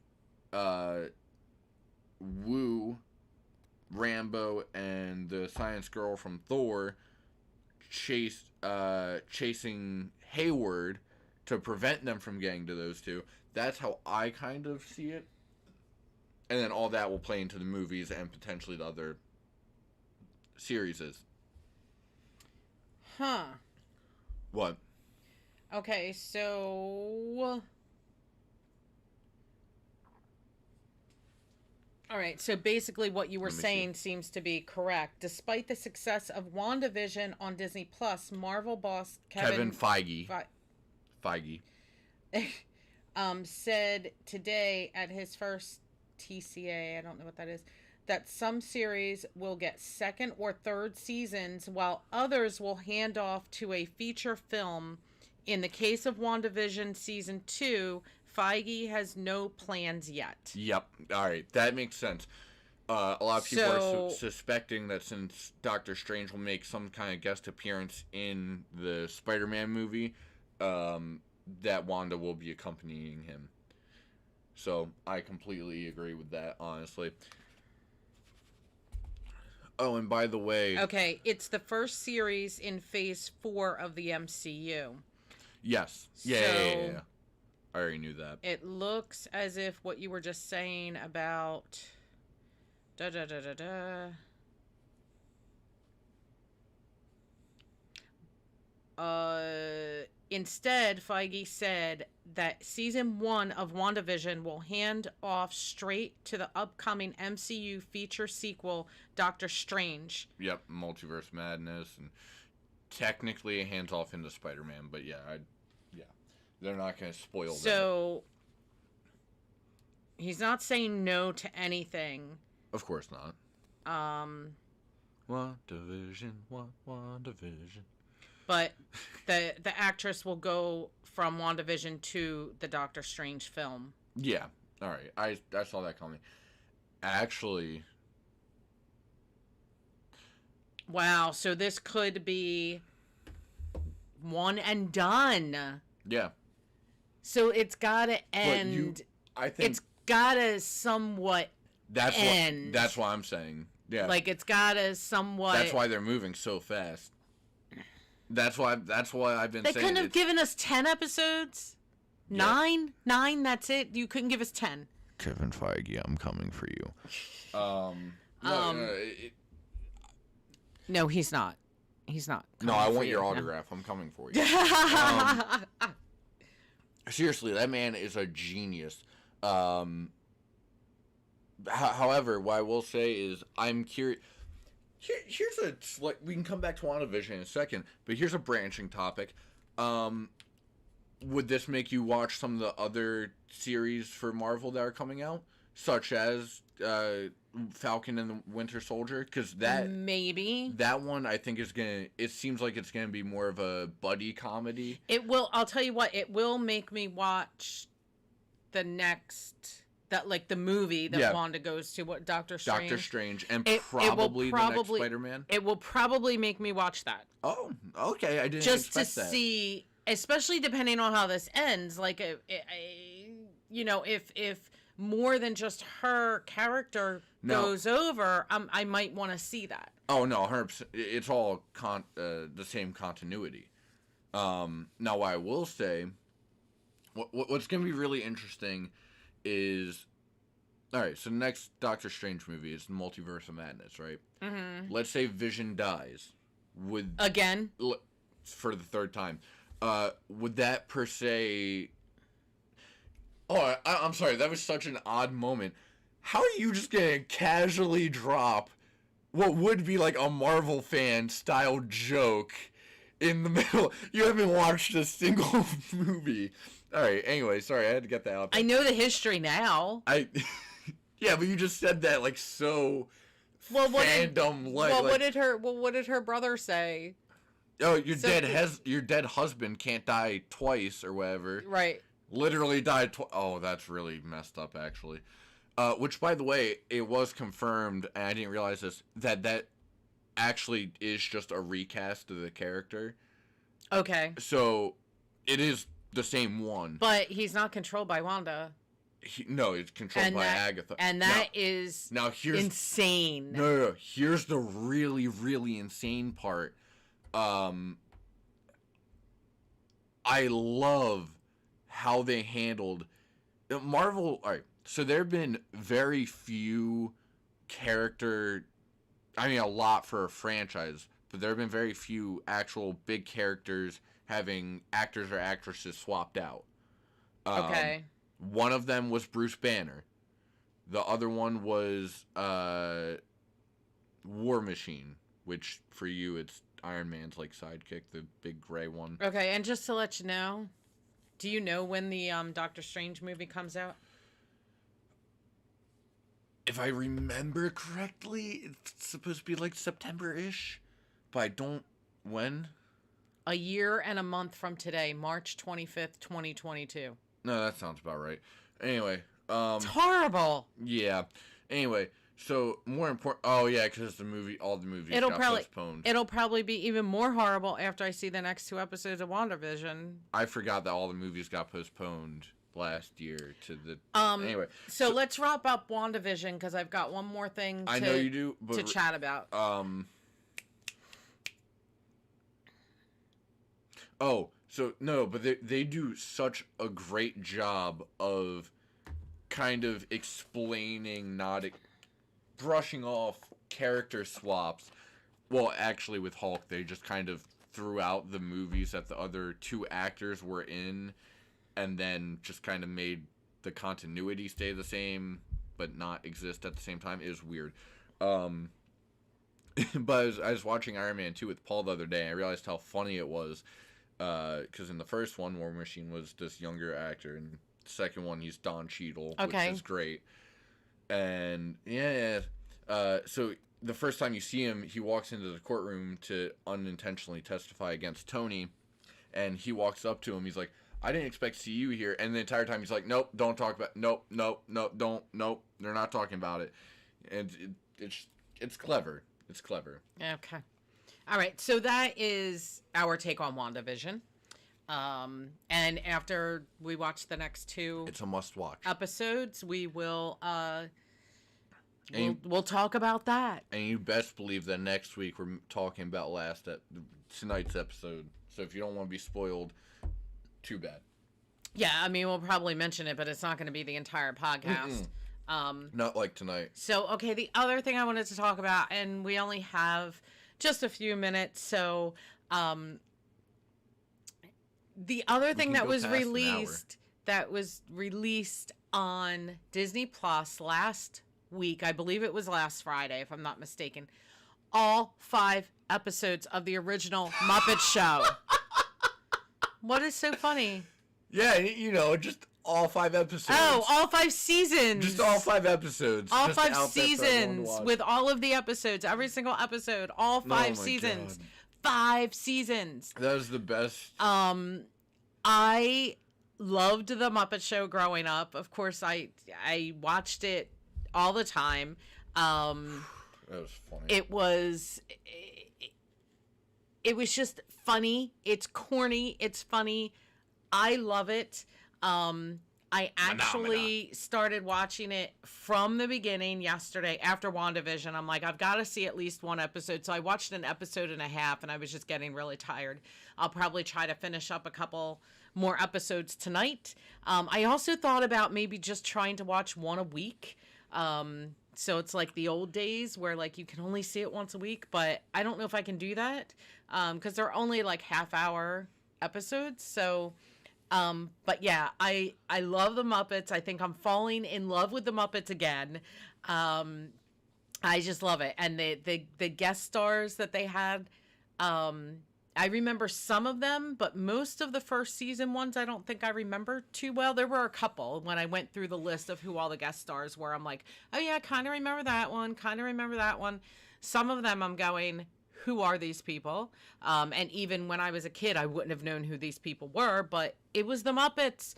Wu, Rambo, and the science girl from Thor chasing Hayward to prevent them from getting to those two. That's how I kind of see it. And then all that will play into the movies and potentially the other series. Huh. What? Okay, so... All right, so basically what you were saying seems to be correct. Despite the success of WandaVision on Disney Plus, Marvel boss Kevin Feige. Feige. Said today at his first TCA, I don't know what that is, that some series will get second or third seasons while others will hand off to a feature film. In the case of WandaVision Season 2, Feige has no plans yet. Yep. All right. That makes sense. A lot of people are suspecting that since Doctor Strange will make some kind of guest appearance in the Spider-Man movie, that Wanda will be accompanying him. So I completely agree with that, honestly. Oh, and by the way... Okay, it's the first series in Phase 4 of the MCU. Yes. Yeah. I already knew that. It looks as if what you were just saying about... Instead, Feige said that Season 1 of WandaVision will hand off straight to the upcoming MCU feature sequel, Doctor Strange. Yep, Multiverse Madness, and technically it hands off into Spider-Man, but yeah, they're not going to spoil that. So, he's not saying no to anything. Of course not. WandaVision. But the actress will go from WandaVision to the Doctor Strange film. Yeah. All right. I saw that coming. Actually. Wow. So this could be one and done. Yeah. So it's gotta end. I think it's gotta somewhat end. That's what I'm saying. Yeah. Like it's gotta somewhat. That's why they're moving so fast. That's why I've been saying. They couldn't have given us 10 episodes. Yeah. 9. That's it. You couldn't give us 10. Kevin Feige, I'm coming for you. No, he's not. He's not. No, I want your autograph. I'm coming for you. Seriously, that man is a genius. However, what I will say is I'm curious. We can come back to WandaVision in a second, but here's a branching topic. Would this make you watch some of the other series for Marvel that are coming out, such as Falcon and the Winter Soldier? Because maybe that one I think is gonna. It seems like it's gonna be more of a buddy comedy. It will. I'll tell you what. It will make me watch the next that like the movie that Wanda goes to, what, Doctor Strange? Doctor Strange, and probably the next Spider-Man. It will probably make me watch that. Oh, okay. I didn't just expect that. Just to see, especially depending on how this ends. Like, you know, if more than just her character goes over, I might want to see that. Oh no, 100%. It's all the same continuity. Now, what I will say, what's going to be really interesting is, all right. So the next Doctor Strange movie is Multiverse of Madness, right? Mm-hmm. Let's say Vision dies. Again for the third time. Would that per se? Oh, I'm sorry. That was such an odd moment. How are you just gonna casually drop what would be like a Marvel fan style joke in the middle? You haven't watched a single movie. All right. Anyway, sorry. I had to get that out there. I know the history now. Yeah, but you just said that like so. Fandom. What did her brother say? Oh, your dead husband can't die twice or whatever. Right. Literally died twice. Oh, that's really messed up, actually. Which, by the way, it was confirmed, and I didn't realize this, that actually is just a recast of the character. Okay. So, it is the same one. But he's not controlled by Wanda. No, it's controlled by Agatha. And that is insane. No. Here's the really, really insane part. I love how they handled Marvel. All right, so there have been very few a lot for a franchise, but there have been very few actual big characters having actors or actresses swapped out. Okay. One of them was Bruce Banner. The other one was War Machine, which for you it's Iron Man's like sidekick, the big gray one. Okay, and just to let you know, do you know when the Doctor Strange movie comes out? If I remember correctly, it's supposed to be like September-ish, but I don't. When? A year and a month from today, March 25th, 2022. No, that sounds about right. Anyway, it's horrible. Yeah. Anyway, so more important. Oh yeah, because all the movies got postponed. It'll probably be even more horrible after I see the next 2 episodes of WandaVision. I forgot that all the movies got postponed last year to the. Anyway, so let's wrap up WandaVision because I've got one more thing. I know you do to chat about. Oh. So, no, but they do such a great job of kind of explaining, brushing off character swaps. Well, actually, with Hulk, they just kind of threw out the movies that the other 2 actors were in and then just kind of made the continuity stay the same but not exist at the same time. It was weird. But I was watching Iron Man 2 with Paul the other day, and I realized how funny it was. Because in the first one, War Machine was this younger actor, and the second one, he's Don Cheadle, which is great. And, so the first time you see him, he walks into the courtroom to unintentionally testify against Tony, and he walks up to him, he's like, I didn't expect to see you here, and the entire time he's like, nope, don't talk about nope, they're not talking about it. And it's clever. It's clever. Okay. All right, so that is our take on WandaVision. And after we watch the next 2 it's a must-watch episodes, we will we'll talk about that. And you best believe that next week we're talking about tonight's episode. So if you don't want to be spoiled, too bad. Yeah, I mean, we'll probably mention it, but it's not going to be the entire podcast. Not like tonight. So, okay, the other thing I wanted to talk about, and we only have just a few minutes, so the other thing that was released on Disney Plus last week, I believe it was last Friday, if I'm not mistaken, all 5 episodes of the original Muppet Show. What is so funny? Yeah, just all 5 episodes. Oh, all 5 seasons. Just all 5 episodes. All 5 seasons with all of the episodes, every single episode, all 5 seasons. God. 5 seasons. That was the best. I loved the Muppet Show growing up. Of course, I watched it all the time. That was funny. It was just funny. It's corny. It's funny. I love it. I actually started watching it from the beginning yesterday after WandaVision. I'm like, I've got to see at least one episode. So I watched an episode and a half, and I was just getting really tired. I'll probably try to finish up a couple more episodes tonight. I also thought about maybe just trying to watch one a week. So it's like the old days where like you can only see it once a week, but I don't know if I can do that because they're only like half-hour episodes. So, but yeah, I love the Muppets. I think I'm falling in love with the Muppets again. I just love it, and the guest stars that they had. I remember some of them, but most of the first season ones I don't think I remember too well. There were a couple when I went through the list of who all the guest stars were. I'm like, oh yeah, kind of remember that one, kind of remember that one. Some of them I'm going, who are these people? And even when I was a kid, I wouldn't have known who these people were, but it was the Muppets.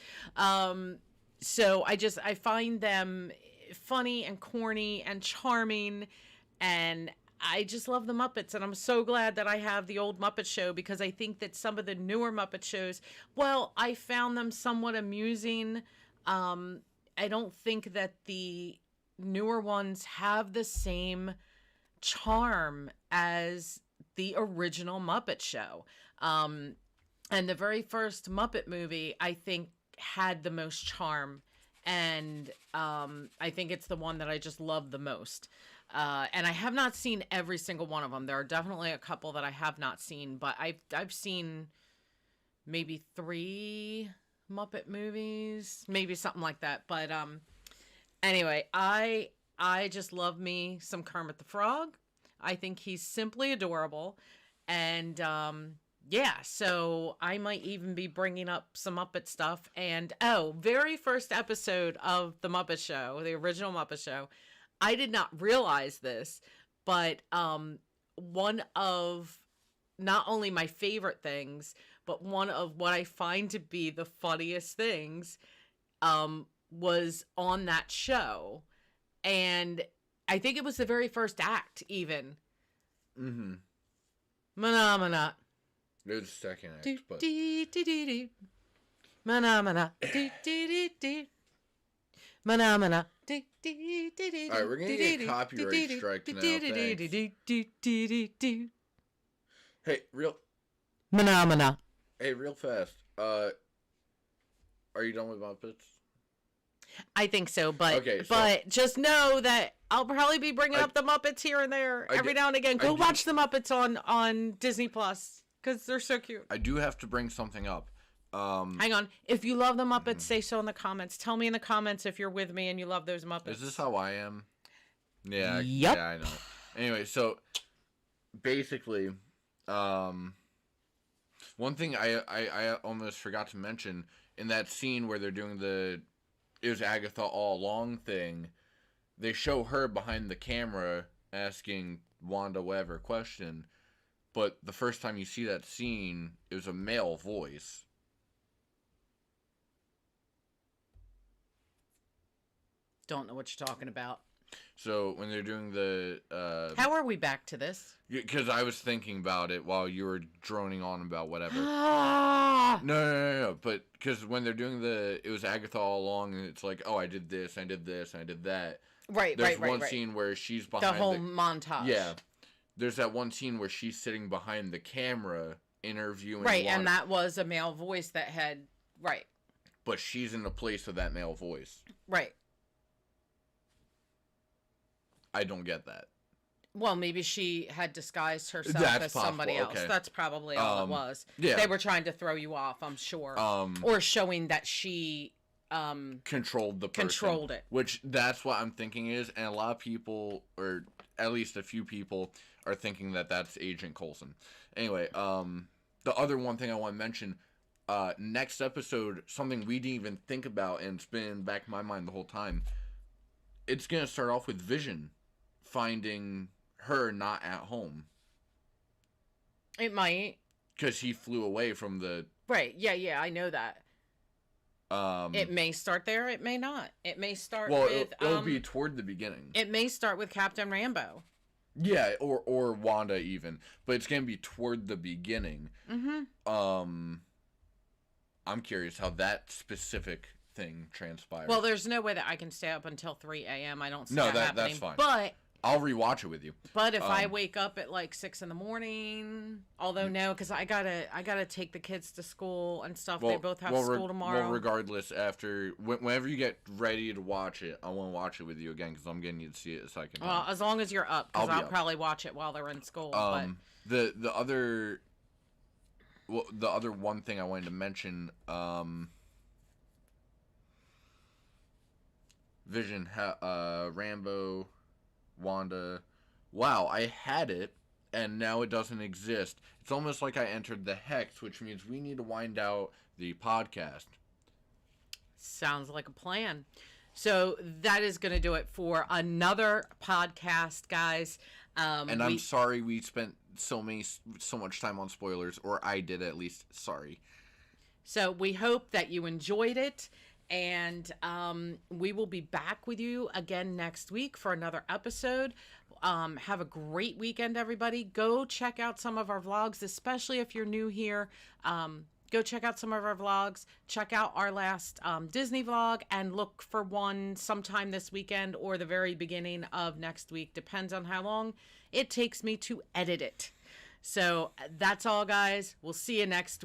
So I find them funny and corny and charming, and I just love the Muppets, and I'm so glad that I have the old Muppet Show because I think that some of the newer Muppet shows, well, I found them somewhat amusing. I don't think that the newer ones have the same charm as the original Muppet Show. And the very first Muppet movie, I think, had the most charm, and I think it's the one that I just love the most. And I have not seen every single one of them. There are definitely a couple that I have not seen, but I've seen maybe 3 Muppet movies, maybe something like that. But anyway, I just love me some Kermit the Frog. I think he's simply adorable, and yeah, so I might even be bringing up some Muppet stuff. And very first episode of the Muppet Show, the original Muppet Show. I did not realize this, but one of not only my favorite things, but one of what I find to be the funniest things was on that show. And I think it was the very first act, even. Mm-hmm. Mana. It was the second act, but... Mana. Mana. Alright, we're gonna get a copyright strike now, thanks. Hey, real fast. Are you done with Muppets? I think so, but okay, but just know that I'll probably be bringing up the Muppets here and there every now and again. Go watch the Muppets on Disney Plus because they're so cute. I do have to bring something up. Hang on. If you love the Muppets, say so in the comments. Tell me in the comments if you're with me and you love those Muppets. Is this how I am? Yeah. Yep. Yeah, I know. Anyway, so basically, one thing I almost forgot to mention in that scene where they're doing it was Agatha all along thing, they show her behind the camera asking Wanda whatever question, but the first time you see that scene, it was a male voice. Don't know what you're talking about. So when they're doing the how are we back to this? Because I was thinking about it while you were droning on about whatever. No. But because when they're doing it was Agatha all along, and it's like, oh, I did this, I did this, I did that. Right. There's one scene where she's behind the whole montage. Yeah. There's that one scene where she's sitting behind the camera interviewing. Right, Wanda. and that was a male voice that had right. But she's in the place of that male voice. Right. I don't get that. Well, maybe she had disguised herself That's as possible. somebody else. Okay. That's probably all it was. Yeah. They were trying to throw you off, I'm sure. Or showing that she controlled the person. Controlled it. Which that's what I'm thinking is, and a lot of people, or at least a few people, are thinking that that's Agent Coulson. Anyway, the other one thing I want to mention, next episode, something we didn't even think about, and it's been in the back of my mind the whole time. It's going to start off with Vision finding her not at home. It might. Because he flew away from the... Right, yeah, I know that. It may start there. It may not. It may start Well, with. it'll be toward the beginning. It may start with Captain Rambeau. Yeah, or Wanda even, but it's gonna be toward the beginning. Mm-hmm. I'm curious how that specific thing transpires. Well, there's no way that I can stay up until 3 a.m. I don't see No, that happening. that's fine. But I'll rewatch it with you. But if I wake up at like 6 a.m, although no, because I gotta take the kids to school and stuff. They both have school tomorrow. Well, regardless, whenever you get ready to watch it, I want to watch it with you again because I'm getting you to see it a second time. Well, as long as you're up, because I'll probably watch it while they're in school. But the other one thing I wanted to mention, Vision, Rambo, Wanda. Wow, I had it, and now it doesn't exist. It's almost like I entered the hex, which means we need to wind out the podcast. Sounds like a plan. So that is going to do it for another podcast, guys. And I'm sorry we spent so much time on spoilers, or I did at least. Sorry. So we hope that you enjoyed it. And we will be back with you again next week for another episode. Have a great weekend, everybody. Go check out some of our vlogs, especially if you're new here. Go check out some of our vlogs. Check out our last Disney vlog and look for one sometime this weekend or the very beginning of next week. Depends on how long it takes me to edit it. So that's all, guys. We'll see you next week.